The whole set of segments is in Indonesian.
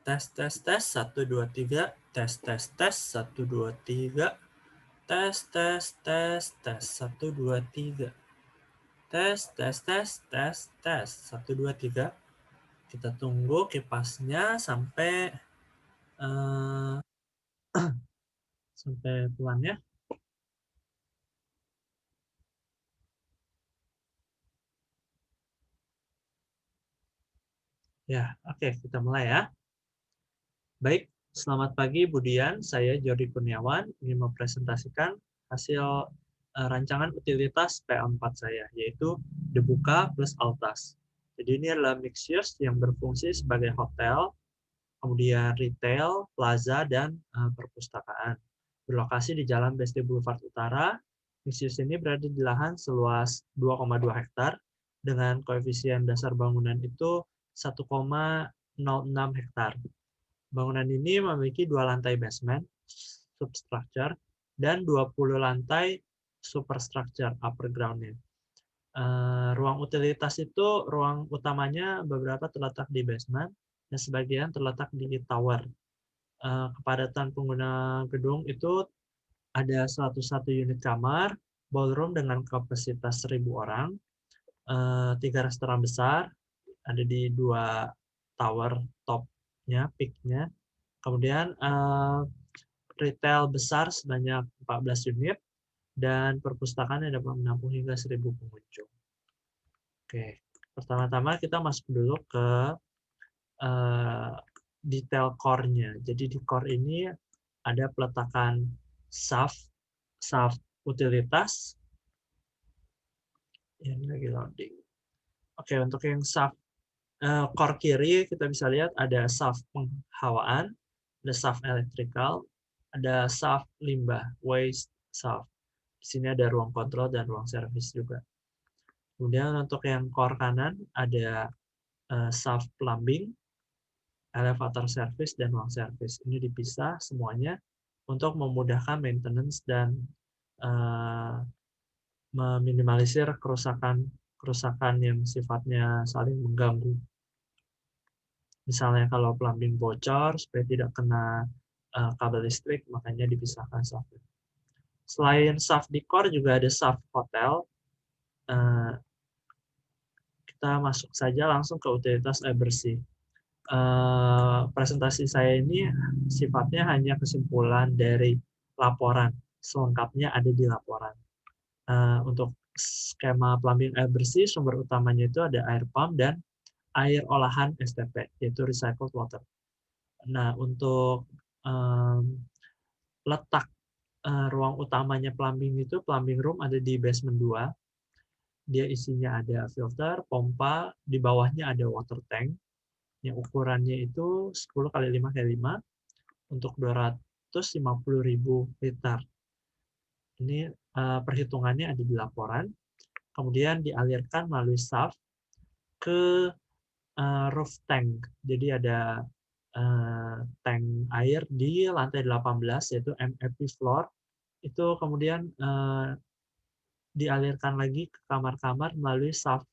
Tes tes tes 1 2 3 tes tes tes 1 2 3 tes tes tes tes 1 2 3 tes tes tes tes tes 1 2 3. Kita tunggu kipasnya sampai eh, sampai pelan ya. Ya, oke, kita mulai ya. Baik, selamat pagi Budian. Saya Jordi Kurniawan ingin mempresentasikan hasil rancangan utilitas PA4 saya, yaitu Debuka plus Altas. Jadi ini adalah mixed use yang berfungsi sebagai hotel, kemudian retail, plaza, dan perpustakaan. Berlokasi di Jalan BSD Boulevard Utara, mixed use ini berada di lahan seluas 2,2 hektar dengan koefisien dasar bangunan itu 1,06 hektar. Bangunan ini memiliki 2 lantai basement, substructure, dan 20 lantai superstructure, upper ground-nya. Ruang utilitas itu, ruang utamanya beberapa terletak di basement, dan sebagian terletak di tower. Kepadatan pengguna gedung itu ada 101 unit kamar, ballroom dengan kapasitas 1.000 orang, 3 restoran besar, ada di 2 tower top-nya, peak-nya. Kemudian retail besar sebanyak 14 unit dan perpustakaan yang dapat menampung hingga 1.000 pengunjung. Oke, pertama-tama kita masuk dulu ke detail core-nya. Jadi di core ini ada peletakan shaft utilitas. Yang lagi loading. Oke, untuk yang shaft core kiri kita bisa lihat ada shaft penghawaan, ada shaft electrical, ada shaft limbah, waste shaft. Di sini ada ruang kontrol dan ruang servis juga. Kemudian untuk yang core kanan ada shaft plumbing, elevator service, dan ruang servis. Ini dipisah semuanya untuk memudahkan maintenance dan meminimalisir kerusakan yang sifatnya saling mengganggu. Misalnya kalau plumbing bocor supaya tidak kena kabel listrik, makanya dipisahkan shaft. Selain shaft di core juga ada shaft hotel. Kita masuk saja langsung ke utilitas air bersih. Presentasi saya ini sifatnya hanya kesimpulan dari laporan. Selengkapnya ada di laporan. Untuk skema plumbing air bersih, sumber utamanya itu ada air pump dan air olahan STP, yaitu recycled water. Nah, untuk letak ruang utamanya plumbing itu, plumbing room ada di basement 2. Dia isinya ada filter, pompa, di bawahnya ada water tank, yang ukurannya itu 10 kali 5 kali 5 untuk 250.000 liter. Ini perhitungannya ada di laporan. Kemudian dialirkan melalui shaft ke roof tank. Jadi ada tank air di lantai 18 yaitu MFP floor. Itu kemudian dialirkan lagi ke kamar-kamar melalui shaft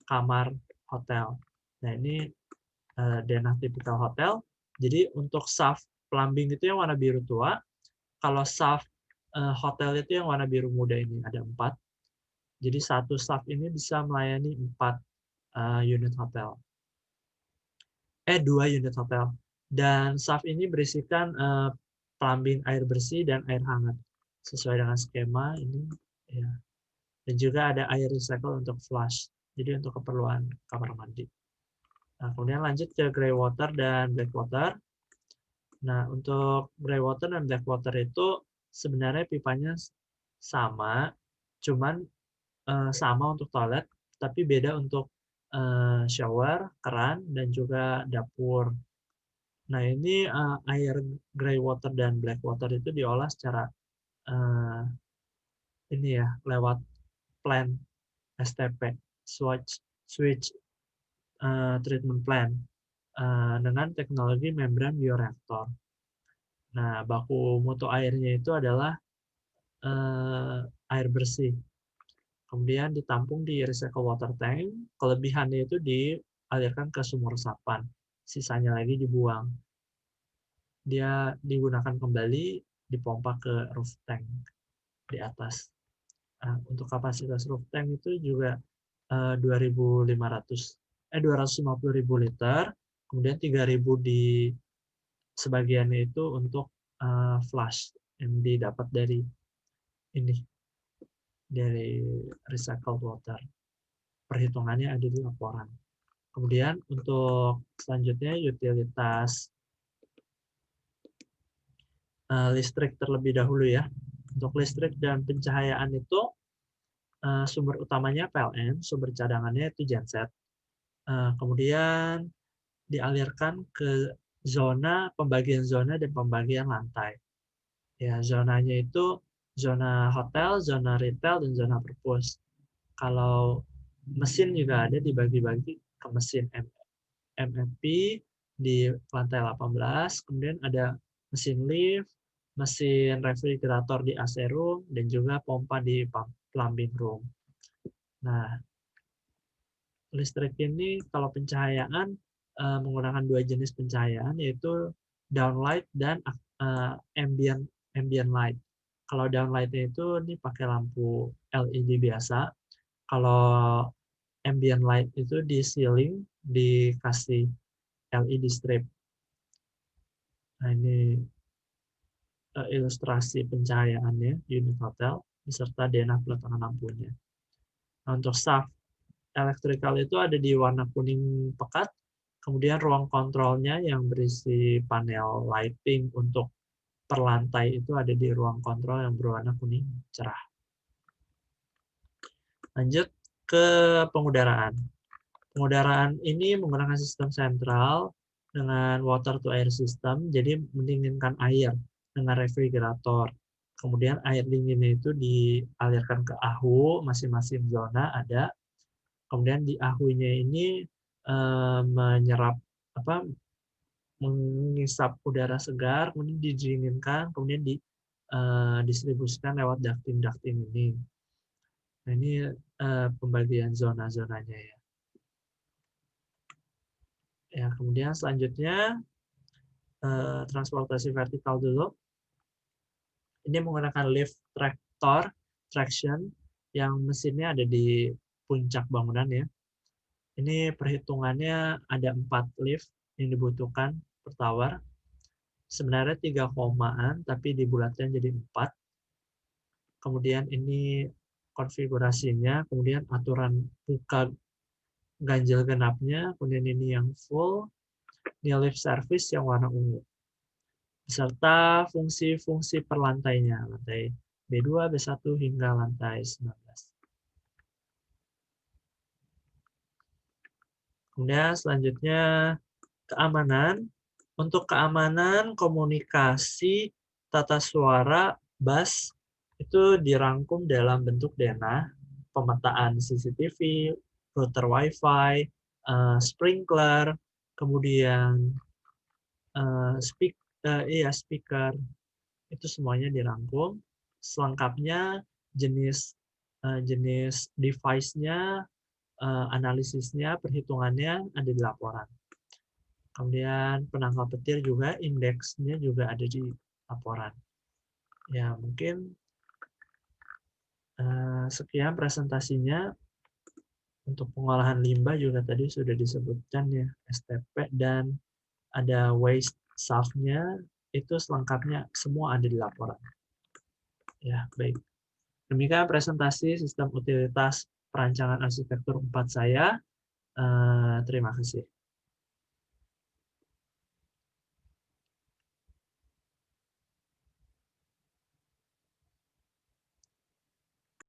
kamar hotel. Nah, ini denah tipikal hotel. Jadi untuk shaft plumbing itu yang warna biru tua. Kalau shaft hotel itu yang warna biru muda, ini ada 4. Jadi satu shaft ini bisa melayani 4 unit hotel. 2 unit hotel. Dan shaft ini berisikan plumbing air bersih dan air hangat sesuai dengan skema ini. Ya. Dan juga ada air recycle untuk flush. Jadi untuk keperluan kamar mandi. Nah, kemudian lanjut ke grey water dan black water. Nah, untuk grey water dan black water itu sebenarnya pipanya sama, cuman sama untuk toilet, tapi beda untuk shower, keran, dan juga dapur. Nah, ini air grey water dan black water itu diolah secara ini ya, lewat plant STP, switch treatment plant, dengan teknologi membran bioreaktor. Nah, baku mutu airnya itu adalah air bersih. Kemudian ditampung di recycle water tank, kelebihannya itu dialirkan ke sumur resapan, sisanya lagi dibuang. dia digunakan kembali, dipompa ke roof tank di atas. Untuk kapasitas roof tank itu juga 250.000 liter, kemudian 3.000 di sebagiannya itu untuk flush yang didapat dari recycled water. Perhitungannya ada di laporan. Kemudian untuk selanjutnya utilitas listrik terlebih dahulu ya. Untuk listrik dan pencahayaan itu sumber utamanya PLN, sumber cadangannya itu genset. Kemudian dialirkan ke pembagian zona dan pembagian lantai. Ya, zonanya itu zona hotel, zona retail, dan zona perpus. Kalau mesin juga ada dibagi-bagi ke mesin MFP di lantai 18, kemudian ada mesin lift, mesin refrigerator di AC room, dan juga pompa di plumbing room. Nah, listrik ini kalau pencahayaan menggunakan dua jenis pencahayaan, yaitu downlight dan ambient light. Kalau downlight itu ini pakai lampu LED biasa. Kalau ambient light itu di ceiling dikasih LED strip. Nah, ini ilustrasi pencahayaannya unit hotel beserta denah peletakan lampunya. Nah, untuk shaft elektrikal itu ada di warna kuning pekat, kemudian ruang kontrolnya yang berisi panel lighting untuk per lantai itu ada di ruang kontrol yang berwarna kuning cerah. Lanjut ke pengudaraan. Pengudaraan ini menggunakan sistem sentral dengan water to air system, jadi mendinginkan air dengan refrigerator. Kemudian air dinginnya itu dialirkan ke AHU, masing-masing zona ada. Kemudian di AHU-nya ini menyerap mengisap udara segar, kemudian didinginkan, kemudian didistribusikan lewat ducting ini. Nah, ini pembagian zona-zonanya ya. Ya, kemudian selanjutnya transportasi vertikal dulu. Ini menggunakan lift tractor traction yang mesinnya ada di puncak bangunan ya. Ini perhitungannya ada 4 lift yang dibutuhkan per tower. Sebenarnya 3 komaan, tapi dibulatkan jadi 4. Kemudian ini konfigurasinya, kemudian aturan buka ganjil genapnya, kemudian ini yang full, ini lift service yang warna ungu. Beserta fungsi-fungsi per lantainya, lantai B2, B1 hingga lantai 19. Kemudian selanjutnya keamanan. Untuk keamanan komunikasi tata suara bass itu dirangkum dalam bentuk denah, pemetaan CCTV, router Wi-Fi, sprinkler, kemudian speaker, itu semuanya dirangkum. Selengkapnya jenis device-nya, analisisnya, perhitungannya ada di laporan. Kemudian penangkal petir juga, indeksnya juga ada di laporan. Ya, mungkin sekian presentasinya. Untuk pengolahan limbah juga tadi sudah disebutkan ya, STP, dan ada waste shaft-nya, itu selengkapnya semua ada di laporan. Ya, baik. Demikian presentasi sistem utilitas perancangan arsitektur 4 saya. Terima kasih.